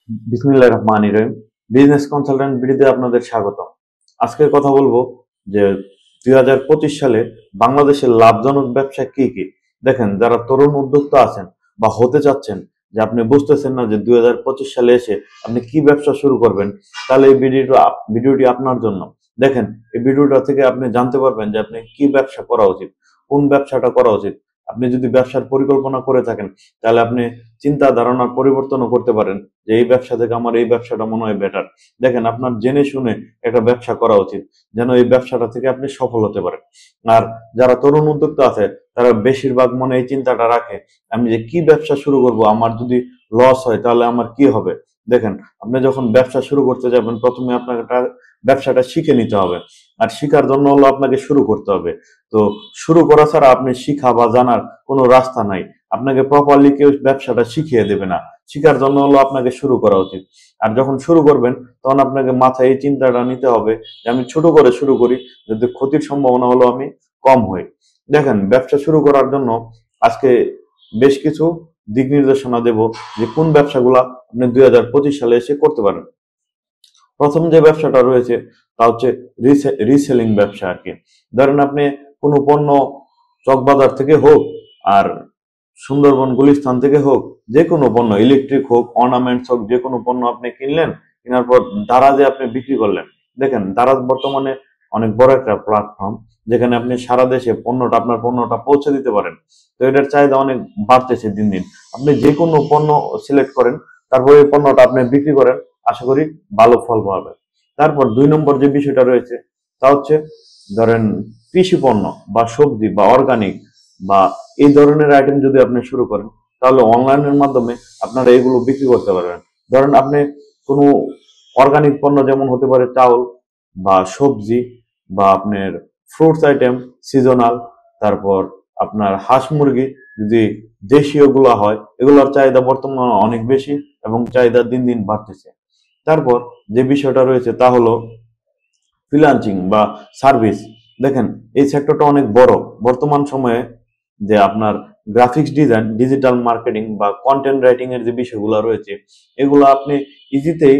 বিসমিল্লাহির রহমানির রহিম। Business consultant বিডিতে আপনাদের স্বাগতম। আজকে কথা বলবো যে 2025 সালে বাংলাদেশের লাভজনক ব্যবসা কি কি। দেখেন, যারা তরুণ উদ্যোক্তা আছেন বা হতে চাচ্ছেন, যে আপনি বুঝতেছেন না যে 2025 সালে এসে আপনি কি ব্যবসা শুরু করবেন, তাহলে এই ভিডিওটি আপনার জন্য। দেখেন, এই ভিডিওটা থেকে আপনি জানতে পারবেন যে আপনি কি ব্যবসা করা উচিত, কোন ব্যবসাটা করা উচিত। আপনি যদি ব্যবসার পরিকল্পনা করে থাকেন, তাহলে আপনি চিন্তা ধারণার পরিবর্তনও করতে পারেন যে এই ব্যবসা থেকে আমার এই ব্যবসাটা মনে হয় বেটার। দেখেন, আপনার জেনে শুনে একটা ব্যবসা করা উচিত, যেন এই ব্যবসাটা থেকে আপনি সফল হতে পারেন। আর যারা তরুণ উদ্যোক্তা আছে, তারা বেশিরভাগ মনে এই চিন্তাটা রাখে, আমি যে কি ব্যবসা শুরু করব, আমার যদি লস হয় তাহলে আমার কি হবে। দেখেন, আপনি যখন ব্যবসা শুরু করতে যাবেন, প্রথমে আপনাকে ব্যবসাটা শিখে নিতে হবে। আর শিখার জন্য হলো আপনাকে শুরু করতে হবে। তো শুরু করা ছাড়া আপনি শিখা বা জানার কোনো রাস্তা নাই। আপনাকে প্রপারলি কেউ ব্যবসাটা শিখিয়ে দেবে না। শিখার জন্য হলো আপনাকে শুরু করা উচিত। আর যখন শুরু করবেন, তখন আপনাকে মাথায় এই চিন্তাটা নিতে হবে যে আমি ছোট করে শুরু করি, যদি ক্ষতির সম্ভাবনা হলো আমি কম হই। দেখেন, ব্যবসা শুরু করার জন্য আজকে বেশ কিছু দিক নির্দেশনা দেব, যে কোন ব্যবসাগুলা আপনি 2025 সালে এসে করতে পারেন। প্রথম যে ব্যবসাটা রয়েছে তা হচ্ছে রিসেলিং ব্যবসা আর কি। ধরেন, আপনি কোনো পণ্য চকবাজার থেকে হোক, আর সুন্দরবন গুলিস্তান থেকে হোক, যে কোনো পণ্য, ইলেকট্রিক হোক, অর্নামেন্টস হোক, যে কোনো পণ্য আপনি কিনলেন, কেনার পর দারাজে আপনি বিক্রি করলেন। দেখেন, দারাজ বর্তমানে অনেক বড় একটা প্ল্যাটফর্ম, যেখানে আপনি সারা দেশে আপনার পণ্যটা পৌঁছে দিতে পারেন। তো এটার চাহিদা অনেক বাড়তেছে দিন দিন। আপনি যে কোনো পণ্য সিলেক্ট করেন, তারপরে এই পণ্যটা আপনি বিক্রি করেন, আশা করি ভালো ফল পাবে। তারপর 2 নম্বর যে বিষয়টা রয়েছে তা হচ্ছে, ধরেন কৃষি পণ্য বা সবজি বা অর্গানিক বা এই ধরনের আইটেম যদি আপনি শুরু করেন, তাহলে অনলাইনের মাধ্যমে আপনারা এগুলো বিক্রি করতে পারবেন। ধরেন, আপনি কোনো অর্গানিক পণ্য, যেমন হতে পারে চাউল বা সবজি বা আপনার ফ্রুটস আইটেম, সিজনাল, তারপর আপনার হাঁস মুরগি, যদি দেশীয় গুলা হয়, এগুলোর চাহিদা বর্তমানে অনেক বেশি এবং চাহিদা দিন দিন বাড়তেছে। তারপর যে বিষয়টা রয়েছে তা হলো ফ্রিল্যান্সিং বা সার্ভিস। দেখেন, এই সেক্টরটা অনেক বড় বর্তমান সময়ে। যে আপনার গ্রাফিক্স ডিজাইন, ডিজিটাল মার্কেটিং বা কন্টেন্ট রাইটিং এর যে বিষয়গুলো রয়েছে, এগুলো আপনি ইজিতেই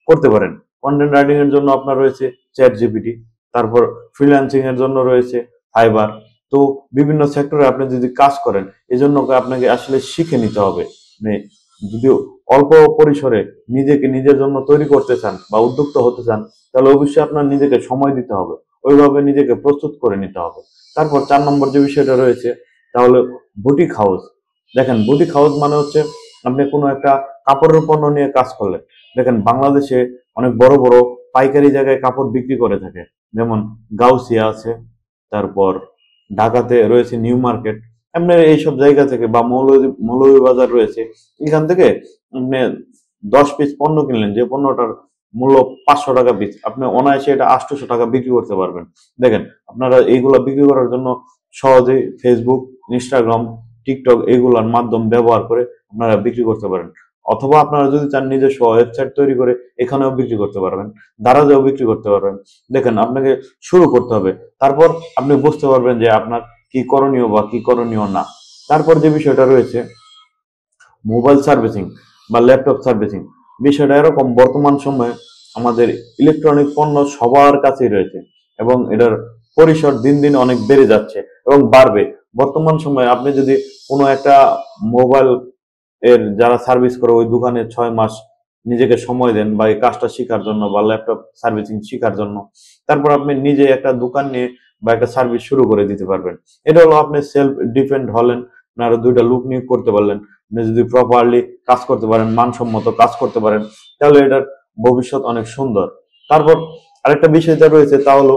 করতে পারেন। কন্টেন্ট রাইটিং এর জন্য আপনার রয়েছে চ্যাট জিপিটি, তারপর ফ্রিল্যান্সিং এর জন্য রয়েছে ফাইবার। তো বিভিন্ন সেক্টরে আপনি যদি কাজ করেন, এজন্য আপনাকে আসলে শিখে নিতে হবে। মানে যদি অল্প পরিসরে নিজেকে নিজের জন্য তৈরি করতে চান বা উদ্যোক্তা হতে চান, তাহলে অবশ্যই আপনার নিজেকে সময় দিতে হবে, ওইভাবে নিজেকে প্রস্তুত করে নিতে হবে। তারপর 4 নম্বর যে বিষয়টা রয়েছে তাহলে বুটিক হাউস। দেখেন, বুটিক হাউস মানে হচ্ছে আপনি কোনো একটা কাপড়ের পণ্য নিয়ে কাজ করলেন। দেখেন, বাংলাদেশে অনেক বড় বড় পাইকারি জায়গায় কাপড় বিক্রি করে থাকে, যেমন গাউসিয়া আছে, তারপর ঢাকাতে রয়েছে নিউ মার্কেট। এমনি এইসব জায়গা থেকে বা মৌলভীবাজার রয়েছে, এখান থেকে আপনি 10 পিস পণ্য কিনলেন, যে পণ্যটার মূল্য 500 টাকা পিস, আপনি অনায়াসে এটা 800 টাকা বিক্রি করতে পারবেন। দেখেন, আপনারা এইগুলো বিক্রি করার জন্য সহজে ফেসবুক, ইনস্টাগ্রাম, টিকটক এগুলোর মাধ্যম ব্যবহার করে আপনারা বিক্রি করতে পারেন। অথবা আপনারা যদি চান নিজস্ব ওয়েবসাইট তৈরি করে এখানেও বিক্রি করতে পারবেন, দারাজেও বিক্রি করতে পারবেন। দেখেন, আপনাকে শুরু করতে হবে, তারপর আপনি বুঝতে পারবেন যে আপনার কি করণীয় বা কি করণীয় না। তারপর যে বিষয়টা রয়েছে মোবাইল সার্ভিসিং বা ল্যাপটপ সার্ভিসিং, বিষয়টা এরকম, বর্তমান সময়ে আমাদের ইলেকট্রনিক পণ্য সবার কাছেই রয়েছে এবং এটার পরিসর দিন দিন অনেক বেড়ে যাচ্ছে এবং বাড়বে। বর্তমান সময়ে আপনি যদি কোনো একটা মোবাইল এর যারা সার্ভিস করে ওই দোকানে 6 মাস নিজেকে সময় দেন বা এই কাজটা শেখার জন্য বা ল্যাপটপ সার্ভিসিং শেখার জন্য, তারপর আপনি নিজে একটা দোকান নিয়ে বা একটা সার্ভিস শুরু করে দিতে পারবেন। এটা হলো আপনি সেলফ ডিপেন্ড হলেন, আরো 2টা লোক নিয়োগ করতে পারলেন। আপনি যদি প্রপারলি কাজ করতে পারেন, মানসম্মত কাজ করতে পারেন, তাহলে এটার ভবিষ্যৎ অনেক সুন্দর। তারপর আরেকটা বিষয় যা রয়েছে তা হলো,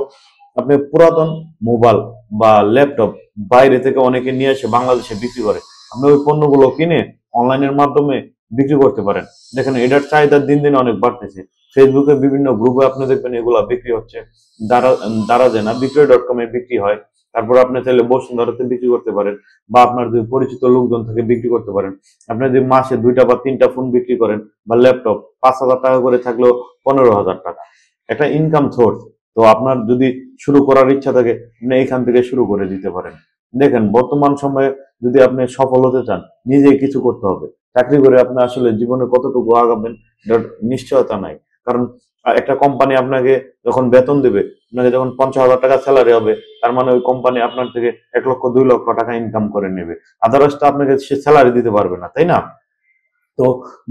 আপনি পুরাতন মোবাইল বা ল্যাপটপ বাইরে থেকে অনেকে নিয়ে এসে বাংলাদেশে বিক্রি করে, আপনি ওই পণ্যগুলো কিনে অনলাইনের মাধ্যমে বিক্রি করতে পারেন। দেখেন, এটার চাহিদা দিন দিন অনেক বাড়তেছে। ফেসবুকে বিভিন্ন গ্রুপে আপনি দেখবেন এগুলা বিক্রি হচ্ছে। দারাজে না, বিক্রয়.com এ বিক্রি হয়। তারপর আপনি চাইলে বসুন্ধরাতে বিক্রি করতে পারেন, বা আপনার যদি পরিচিত লোকজন থেকে বিক্রি করতে পারেন। আপনি যদি মাসে 2টা বা 3টা ফোন বিক্রি করেন বা ল্যাপটপ, 5,000 টাকা করে থাকলেও 15,000 টাকা একটা ইনকাম সোর্স। তো আপনার যদি শুরু করার ইচ্ছা থাকে, আপনি এখান থেকে শুরু করে দিতে পারেন। দেখেন, বর্তমান সময়ে যদি আপনি সফল হতে চান নিজেই কিছু করতে হবে। চাকরি করে আপনি আসলে জীবনে কতটুকু আগাবেন এটার নিশ্চয়তা নাই। কারণ একটা কোম্পানি আপনাকে যখন বেতন দেবে, আপনাকে যখন 50,000 টাকা স্যালারি হবে, তার মানে ওই কোম্পানি আপনার থেকে 1 লক্ষ 2 লক্ষ টাকা ইনকাম করে নেবে। আদারওয়াইজ তো আপনাকে সে স্যালারি দিতে পারবে না, তাই না? তো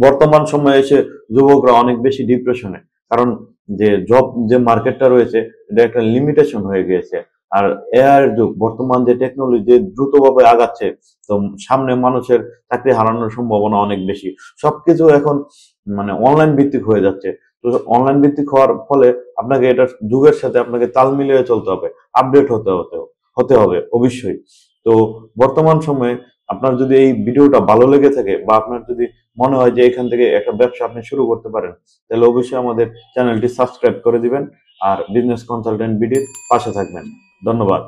বর্তমান সময়ে এসে যুবকরা অনেক বেশি ডিপ্রেশনে, কারণ যে জব যে মার্কেটটা রয়েছে এটা একটা লিমিটেশন হয়ে গিয়েছে। আর এআই এর যুগ, বর্তমান যে টেকনোলজি দ্রুতভাবে আগাচ্ছে, তো সামনে মানুষের চাকরি হারানোর সম্ভাবনা অনেক বেশি। সবকিছু এখন মানে অনলাইন ভিত্তিক হয়ে যাচ্ছে। তো অনলাইন ভিত্তিক হওয়ার ফলে আপনাকে এটার যুগের সাথে আপনাকে তাল মিলিয়ে চলতে হবে, আপডেট হতে হবে অবশ্যই। তো বর্তমান সময়ে আপনার যদি এই ভিডিওটা ভালো লেগে থাকে বা আপনার যদি মনে হয় যে এখান থেকে একটা ব্যবসা আপনি শুরু করতে পারেন, তাহলে অবশ্যই আমাদের চ্যানেলটি সাবস্ক্রাইব করে দিবেন আর বিজনেস কনসালটেন্ট বিডির পাশে থাকবেন। ধন্যবাদ।